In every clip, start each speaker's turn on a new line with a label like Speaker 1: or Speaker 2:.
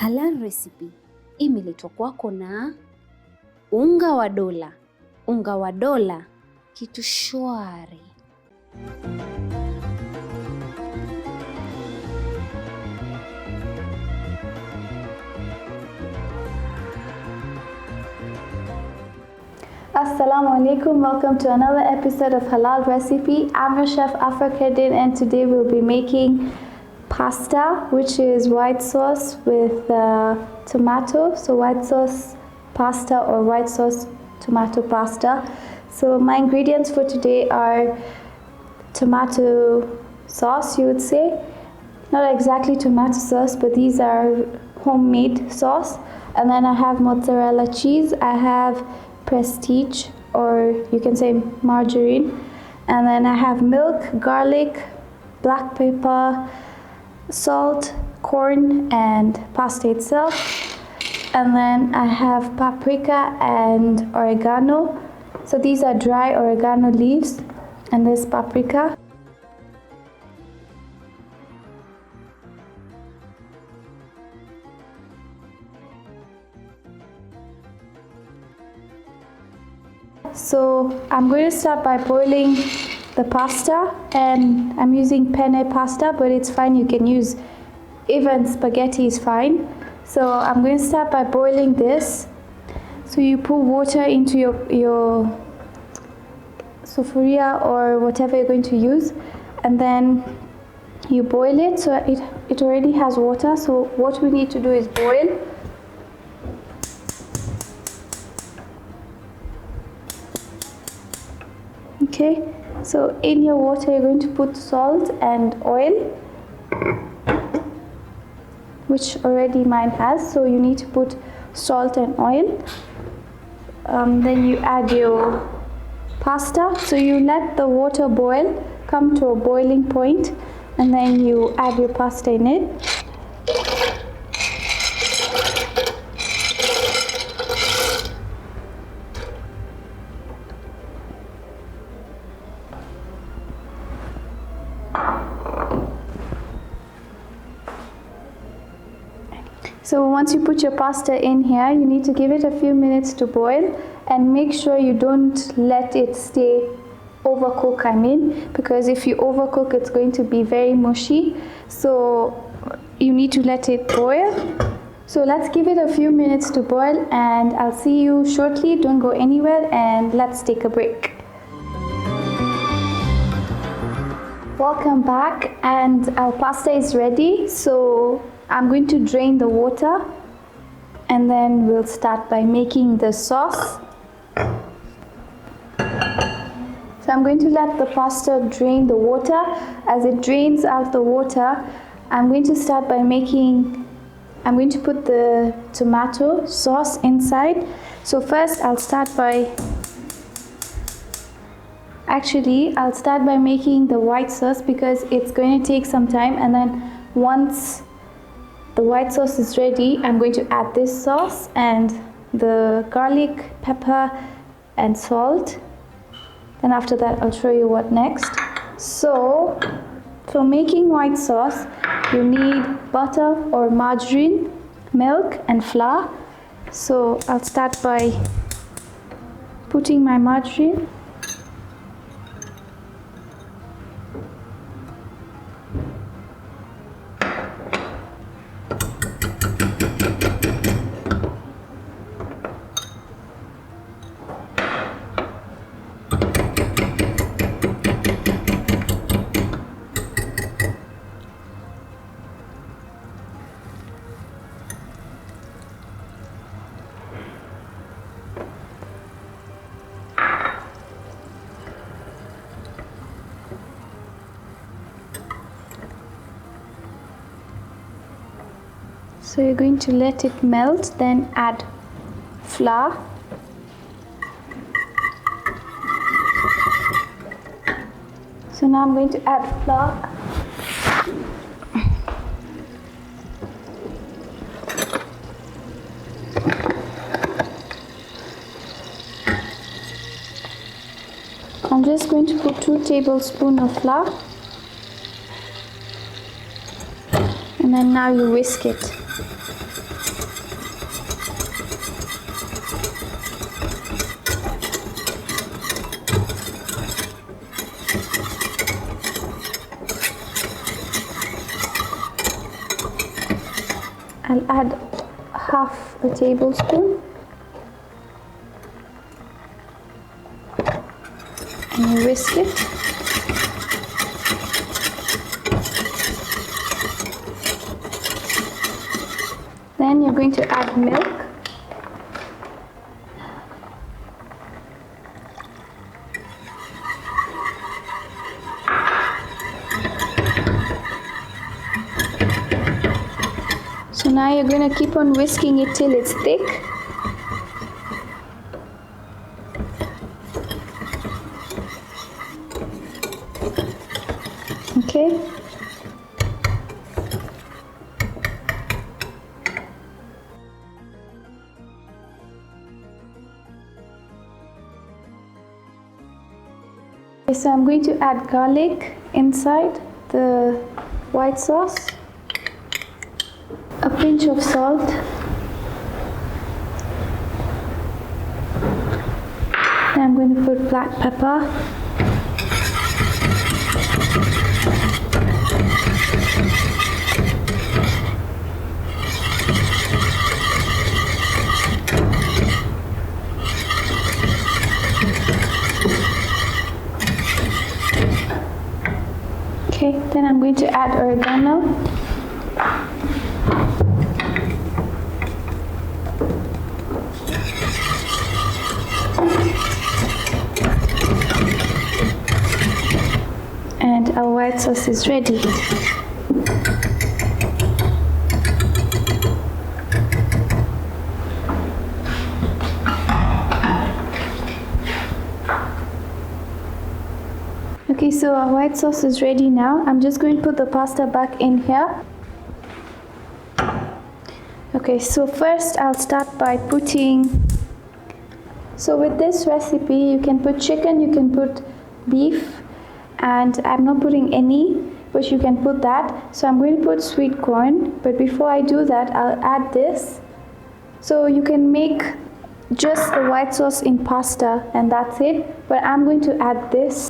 Speaker 1: Halal recipe imeletwa kwako na unga wa dola. Unga wa dola, kitu shwari.
Speaker 2: Assalamu alaikum, welcome to another episode of Halal Recipe. I'm your chef Afrikaden, and today we'll be making pasta, which is white sauce with tomato. So white sauce pasta or white sauce tomato pasta. So my ingredients for today are tomato sauce, you would say. Not exactly tomato sauce, but these are homemade sauce. And then I have mozzarella cheese. I have prestige, or you can say margarine, and then I have milk, garlic, black pepper, salt, corn, and pasta itself. And then I have paprika and oregano. So these are dry oregano leaves, and this paprika. So I'm going to start by boiling the pasta, and I'm using penne pasta, but it's fine, you can use even spaghetti is fine. So I'm going to start by boiling this. So you put water into your sufuria or whatever you're going to use, and then you boil it. So it already has water, so what we need to do is boil. Okay, so in your water you're going to put salt and oil, which already mine has, so you need to put salt and oil. Then you add your pasta, so you let the water boil, come to a boiling point, and then you add your pasta in it. So once you put your pasta in here, you need to give it a few minutes to boil, and make sure you don't let it stay overcook, because if you overcook it's going to be very mushy, so you need to let it boil. So let's give it a few minutes to boil, and I'll see you shortly. Don't go anywhere, and let's take a break. Welcome back, and our pasta is ready. So I'm going to drain the water, and then we'll start by making the sauce. So I'm going to let the pasta drain the water. As it drains out the water, I'm going to start by I'm going to put the tomato sauce inside. So first I'll start by making the white sauce, because it's going to take some time, and then once the white sauce is ready, I'm going to add this sauce and the garlic, pepper, and salt. Then after that, I'll show you what next. So for making white sauce, you need butter or margarine, milk, and flour. So I'll start by putting my margarine. So you're going to let it melt, then add flour. So now I'm going to add flour. I'm just going to put 2 tablespoons of flour, and then now you whisk it. I'll add half a tablespoon. And you whisk it. Then you're going to add milk. So now you're going to keep on whisking it till it's thick. Okay. So I'm going to add garlic inside the white sauce, a pinch of salt, and I'm going to put black pepper, okay, then I'm going to add oregano. And our white sauce is ready. Okay, so our white sauce is ready now. I'm just going to put the pasta back in here. Okay, so first I'll start by putting, so with this recipe you can put chicken, you can put beef, and I'm not putting any, but you can put that. So I'm going to put sweet corn, but before I do that I'll add this. So you can make just the white sauce in pasta and that's it, but I'm going to add this.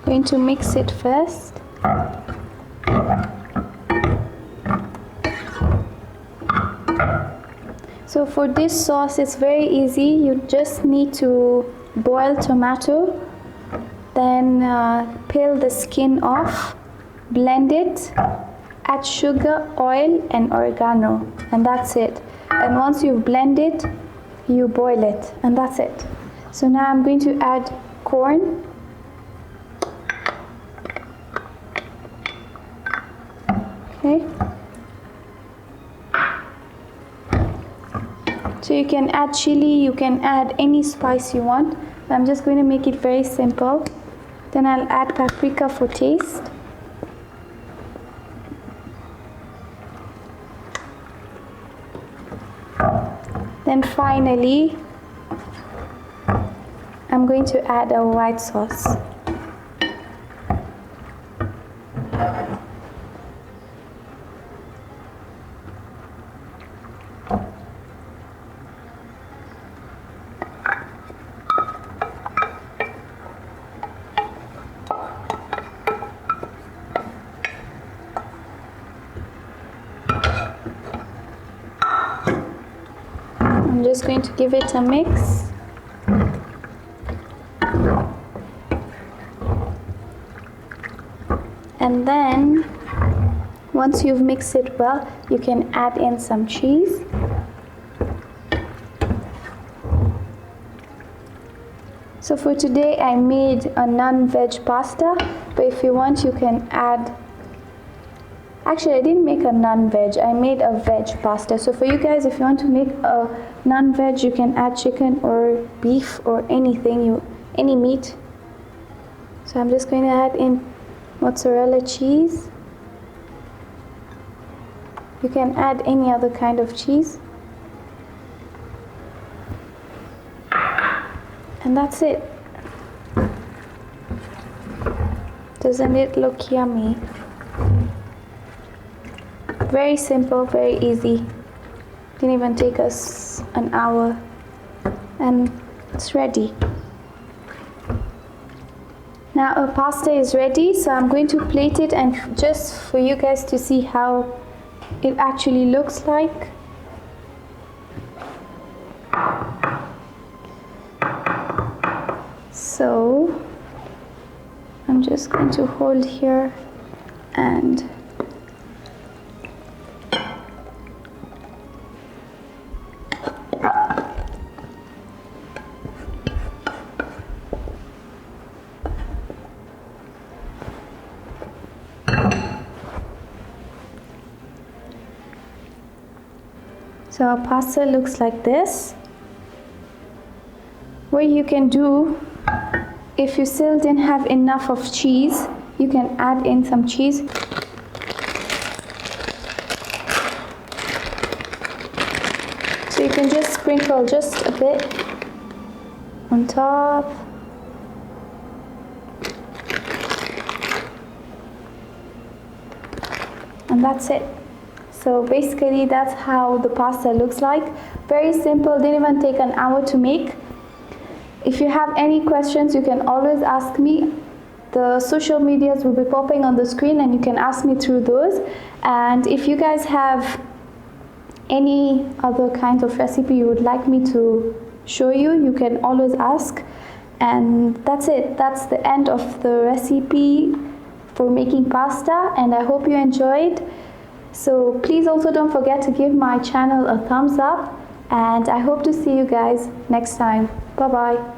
Speaker 2: Going to mix it first. So for this sauce it's very easy. You just need to boil tomato, then peel the skin off, blend it, add sugar, oil and oregano, and that's it. And once you've blended it, you boil it, and that's it. So now I'm going to add corn. Okay. So you can add chili, you can add any spice you want. I'm just going to make it very simple. Then I'll add paprika for taste. Then finally, I'm going to add a white sauce. I'm just going to give it a mix. And then once you've mixed it well, you can add in some cheese. So for today I made a non-veg pasta, but if you want you can add, actually I didn't make a non-veg, I made a veg pasta. So for you guys, if you want to make a non-veg, you can add chicken or beef or anything, any meat. So I'm just going to add in mozzarella cheese. You can add any other kind of cheese. And that's it. Doesn't it look yummy? Very simple, very easy. Didn't even take us an hour, and it's ready. Now our pasta is ready, so I'm going to plate it, and just for you guys to see how it actually looks like. So I'm just going to hold here and so our pasta looks like this. What you can do, if you still didn't have enough of cheese, you can add in some cheese. So you can just sprinkle just a bit on top. And that's it. So basically that's how the pasta looks like. Very simple, didn't even take an hour to make. If you have any questions, you can always ask me. The social medias will be popping on the screen and you can ask me through those. And if you guys have any other kind of recipe you would like me to show you, you can always ask. And that's it. That's the end of the recipe for making pasta, and I hope you enjoyed. So please also don't forget to give my channel a thumbs up, and I hope to see you guys next time. Bye bye.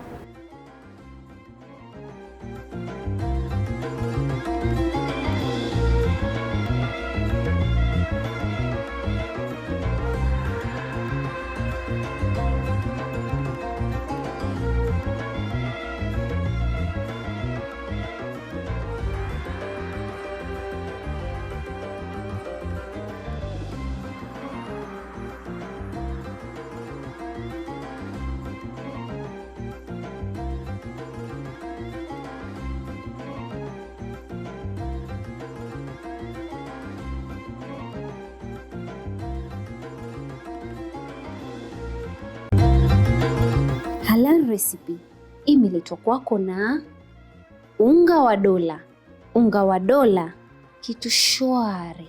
Speaker 1: Halal recipe imeletwa kwako na unga wa dola. Unga wa dola, kitu shwari.